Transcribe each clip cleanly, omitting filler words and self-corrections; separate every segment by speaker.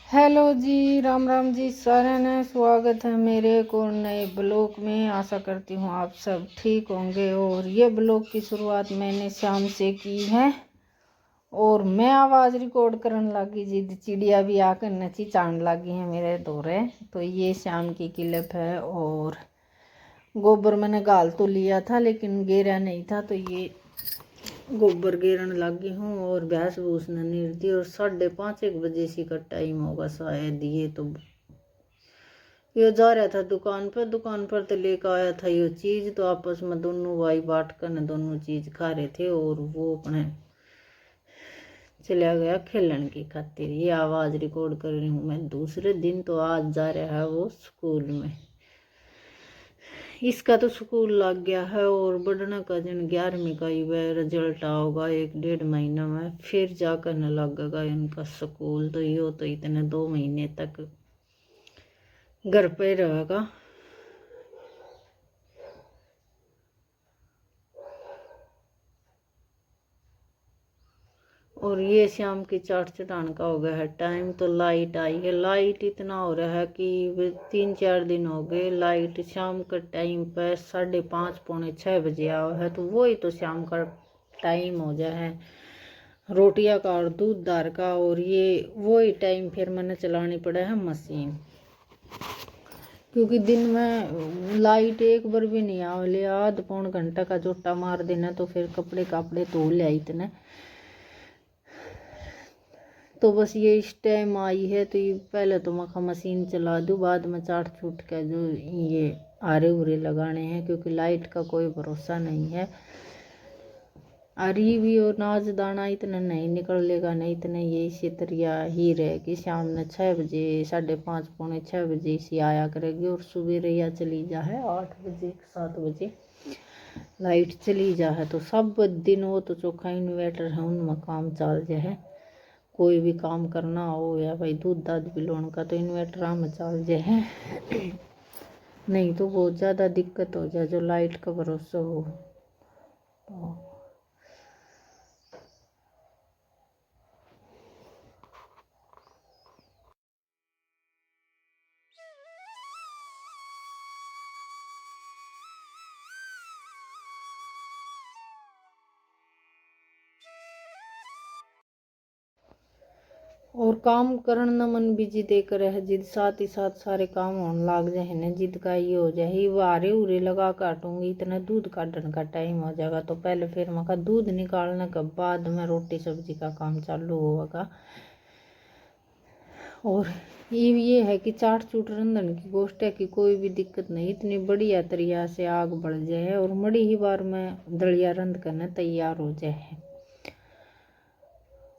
Speaker 1: Hello जी, राम राम जी। सारे ने स्वागत है मेरे एक और नए ब्लॉग में। आशा करती हूँ आप सब ठीक होंगे। और ये ब्लॉग की शुरुआत मैंने शाम से की है और मैं आवाज़ रिकॉर्ड करने लगी जी। चिड़िया भी आकर नची चांद लगी है मेरे दौरे। तो ये शाम की क्लिप है। और गोबर मैंने गाल तो लिया था लेकिन गेरा नहीं था, तो ये गोबर गिरन लगी हूँ और भैंस भूस ने नीर दी। और 5:30-1 बजे सी का टाइम होगा शायद। ये जा रहा था दुकान पर तो लेकर आया था ये चीज़। तो आपस में दोनों भाई बांट कर न दोनों चीज़ खा रहे थे और वो अपने चला गया खेलन की खातिर। ये आवाज़ रिकॉर्ड कर रही हूँ मैं दूसरे दिन। तो आज जा रहा है वो स्कूल में। इसका तो स्कूल लग गया है और बढ़ना का जन 11वीं का ही वह रिजल्ट आओगा 1-1.5 महीना में, फिर जाकर न लगेगा इनका स्कूल। तो यो तो इतने 2 महीने तक घर पे रहेगा। और ये शाम की चाट चटान का हो गया है टाइम। तो लाइट आई है। लाइट इतना हो रहा है कि 3-4 दिन हो गए लाइट शाम का टाइम पर 5:30-6 बजे आओ है। तो वही तो शाम का टाइम हो जाए है रोटियां का और दूध दार का। और ये वही टाइम फिर मैंने चलानी पड़ा है मशीन, क्योंकि दिन में लाइट एक बार भी नहीं आवे। आध पौन घंटा का जोटा मार देना तो फिर कपड़े धो लिया इतने। तो बस ये इस टाइम आई है। तो ये पहले तो मैं मशीन चला दूँ, बाद में चाट छूट के जो ये आरे उरे लगाने हैं, क्योंकि लाइट का कोई भरोसा नहीं है। अरी भी और नाच दाना इतना नहीं निकलेगा, नहीं इतने ये इसी तरह ही रहेगी। शाम में 6 बजे 5:30-6 बजे इसी आया करेगी। और सुबह रैया चली जा है 8 बजे 7 बजे लाइट चली जा है। तो सब दिन वो तो चोखा इन्वेटर है उनमें काम चल जाए। कोई भी काम करना हो या भाई दूध दाद पिलाने का तो इन्वेटर में चल जाए। नहीं तो बहुत ज़्यादा दिक्कत हो जाए जो लाइट का भरोसा हो। तो और काम करन न मन भी जिद करे जिद साथ ही साथ सारे काम होने लग जाए न। जिद का ये हो जाए वारे उरे लगा काटूंगी इतना दूध काटने का टाइम हो जाएगा। तो पहले फिर मैं दूध निकालने के बाद में रोटी सब्जी का काम चालू होगा। और ये है कि चाट चूट रंधन की गोष्ट है कि कोई भी दिक्कत नहीं, इतनी बढ़िया तरीका से आग बढ़ जाए और मड़ी ही बार में दलिया रंध करना तैयार हो जाए।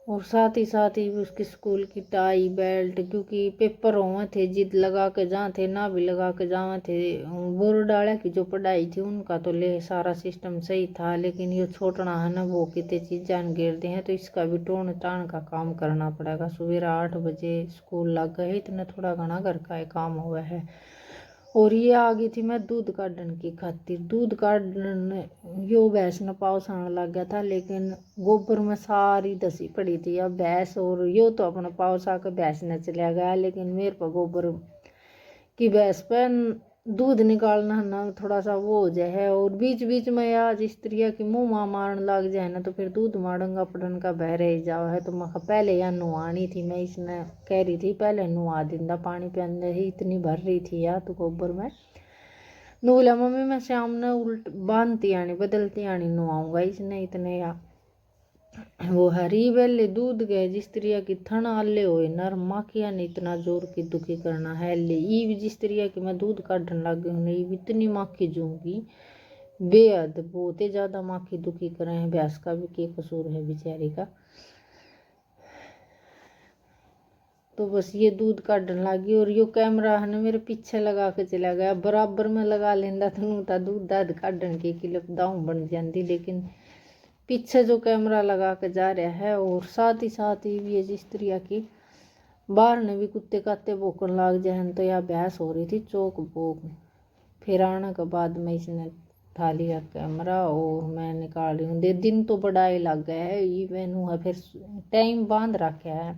Speaker 1: और साथ ही उसके स्कूल की टाई बेल्ट, क्योंकि पेपर हुए थे जिद लगा के जहाँ थे ना भी लगा के जहाँ थे। बोर डाला की जो पढ़ाई थी उनका तो ले सारा सिस्टम सही था, लेकिन ये छोटना है ना वो कितने चीज़ान गिर दे हैं। तो इसका भी टोन टाण का काम करना पड़ेगा। सुबह 8 बजे स्कूल लग गए, इतना थोड़ा घना घर का काम हुआ है। और ये आ गई थी मैं दूध काटने की खातिर। दूध काटने यो भैंस न पाउस आने लग गया था, लेकिन गोबर में सारी दसी पड़ी थी अब भैंस। और यो तो अपना पाउस आकर भैंस न चला गया, लेकिन मेरे पर गोबर की भैंस पर दूध निकालना ना थोड़ा सा वो हो जाए है। और बीच बीच में आज स्त्रिया की मुँह माँ मारने लग जाए ना तो फिर दूध मारूंगा पटन का बह रह जाओ है। तो मैं पहले यहाँ नुआनी थी, मैं इसने कह रही थी पहले नुआ दिंदा पानी पे अंदर ही इतनी भर रही थी यार। तो गोबर में नूला मम्मी मैं शाम ने उल्ट बांधती आनी बदलती आनी नुआऊंगा इसने इतने या वो हरी बेले दूध गए जिस तरिया की थन आले हो नर माखिया ने इतना जोर की दुखी करना है ले ईव जिस तरिया की मैं दूध काटने लग गई हूँ ईव इतनी माखी जूंगी बेहद बहुत ही ज़्यादा माखी दुखी कर रहे हैं। भैंस का भी क्या कसूर है बेचारी का। तो बस ये दूध काटने लगी और यो कैमरा है ना मेरे पीछे लगा के चला गया। बराबर में लगा लेंदा तो दूध दाद काटने की किलप दाऊ बन जाती, लेकिन पीछे जो कैमरा लगा के जा रहा है। और साथ ही ये जिस तरह की बाहर ने भी कुत्ते काते भोकन लग जाए तो यह बहस हो रही थी चौक बोक। फिर आने के बाद में इसने उठा लिया कैमरा और मैं निकाल रही हूँ। दिन तो बड़ा ही लग गया है इवेन हुआ फिर टाइम बांध रखा है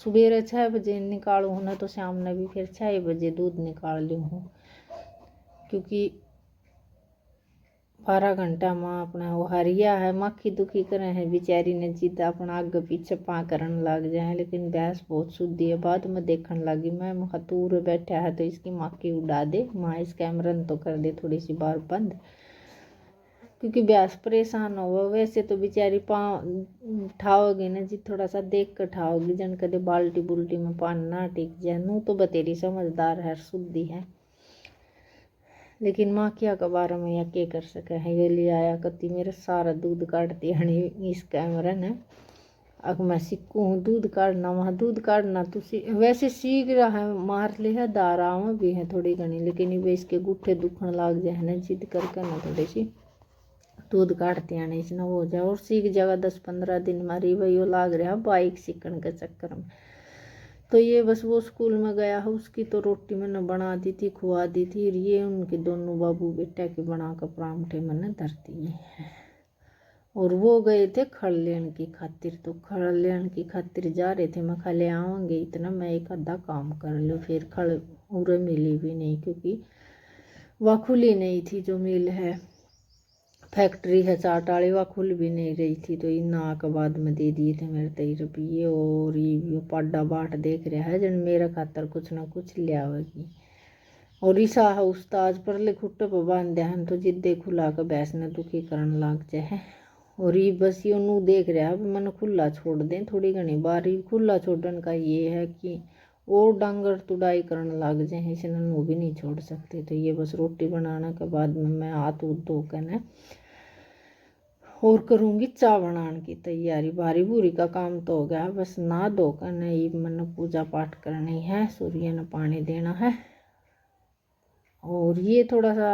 Speaker 1: सवेरे 6 बजे निकालूँ हूँ ना तो शाम ने भी फिर 6 बजे दूध निकाल लूँ हूँ, क्योंकि 12 घंटा माँ अपना वो हरिया है मक्खी दुखी करे है बेचारी ने जिद अपना आगे पीछे पा करन लग जाए। लेकिन भैंस बहुत शुद्धि है। बाद में देखने लगी मैं खतूर बैठा है तो इसकी मक्खी उड़ा दे माँ, इस कैमरन तो कर दे थोड़ी सी बार बंद, क्योंकि भैंस परेशान हो। वैसे तो बेचारी पाँव ठाओगी ना जी, थोड़ा सा देख कर ठाओगी, जन कदे बाल्टी बुल्टी में पानी ना टिक जाए। नू तो बतेरी समझदार है, शुद्धि है, लेकिन माँ क्या का बारे में या क्या कर सके है। ये ले आया कति मेरा सारा दूध काटती हनी इस कैमरन है। अब मैं सीखू हूँ दूध काटना, वहाँ दूध काटना तो वैसे सीख रहा है, मार ले है दारा में भी है थोड़ी घनी, लेकिन वे इसके गुट्ठे दुखन लाग जाए ना जिद करके ना थोड़ी सी दूध काटती आने इसना हो जाए और सीख जाएगा। 10-15 दिन मारी वही लाग रहा बाइक सीखने के चक्कर में। तो ये बस वो स्कूल में गया है, उसकी तो रोटी मैंने बना दी थी खुआ दी थी, और ये उनके दोनों बाबू बेटा के बना कर परांठे मैंने धरती है। और वो गए थे खड़ लेने की खातिर, तो खड़ लेने की खातिर जा रहे थे। मैं खाले आऊँगे इतना मैं एक आधा काम कर लूँ, फिर खड़ उरे मिली भी नहीं, क्योंकि वह खुली नहीं थी जो मिल है फैक्ट्री है चाट वाली, वह खुल भी नहीं रही थी। तो इन के बाद में दे दिए थे मेरे 23 रुपये। और ये पाडा बाट देख रहा है जन मेरा खातर कुछ ना कुछ ले आवेगी। और ईसा है उस्ताज पर ले खुट्टे पर बांध दिया हम तो जिद्दे खुला कर भैंस ने दुखी करन लाग जाए। और ये बस ये नू देख रहा है मैंने खुला छोड़ दें थोड़ी घनी बारी। खुला छोड़ने का ये है कि और डांगर तुड़ाई करने लग जाए, इसने नू भी नहीं छोड़ सकते। तो ये बस रोटी बनाने के बाद में मैं हाथ उठ धो कर न और करूँगी चाय बनाने की तैयारी। बारी बुरी का काम तो हो गया, बस ना धो कर नहीं मैंने पूजा पाठ करनी है, सूर्य ने पानी देना है। और ये थोड़ा सा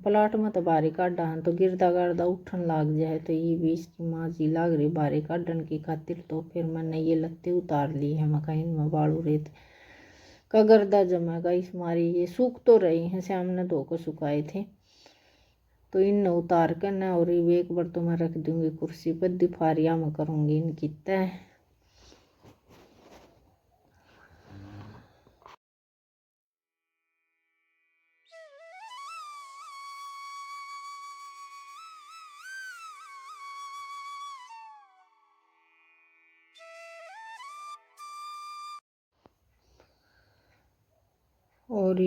Speaker 1: प्लाट में तो बारी काटा तो गिरदा गर्दा उठन लाग जाए, तो ये भी इसकी माँ जी लाग रही बारी काटन की खातिर। तो फिर मैंने ये लत्ते उतार ली है मकान में बालू रेत का गर्दा जमेगा इस मारी। ये सूख तो रही हैं, श्याम ने धो कर सुखाए थे, तो इन उतार कर न और एक बार तो मैं रख दूंगी कुर्सी पर, दोपहरिया में करूँगी इनकी तय। और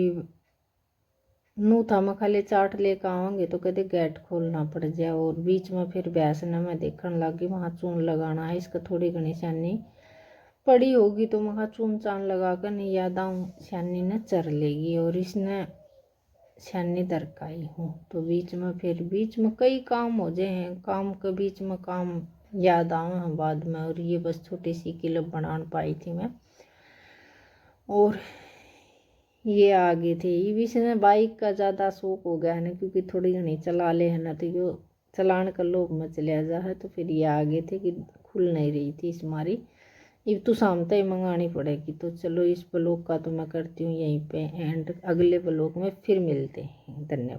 Speaker 1: नू था मैं खाली चाट लेकर आऊँगी तो कहते गेट खोलना पड़ जाए। और बीच में फिर भैंस ने मैं देखने लगी वहाँ चून लगाना है, इसका थोड़ी घनी छानी पड़ी होगी तो मैं चून चान लगा कर नहीं याद आऊँ छानी ने चर लेगी। और इसने छानी दरकाई हूँ तो बीच में कई काम हो जाए हैं, काम के बीच में काम याद आवे हैं बाद में। और ये बस छोटी सी क्लिप बना पाई थी मैं। और ये आगे थे ये भी से बाइक का ज़्यादा शौक हो गया है ना, क्योंकि थोड़ी घनी चला ले है ना, तो यो चलान कर लोग में चलिया जा है। तो फिर ये आगे थे कि खुल नहीं रही थी इस मारी, अब तो सामने ही मंगानी पड़ेगी। तो चलो इस ब्लॉग का तो मैं करती हूँ यहीं पे एंड, अगले ब्लॉग में फिर मिलते हैं। धन्यवाद।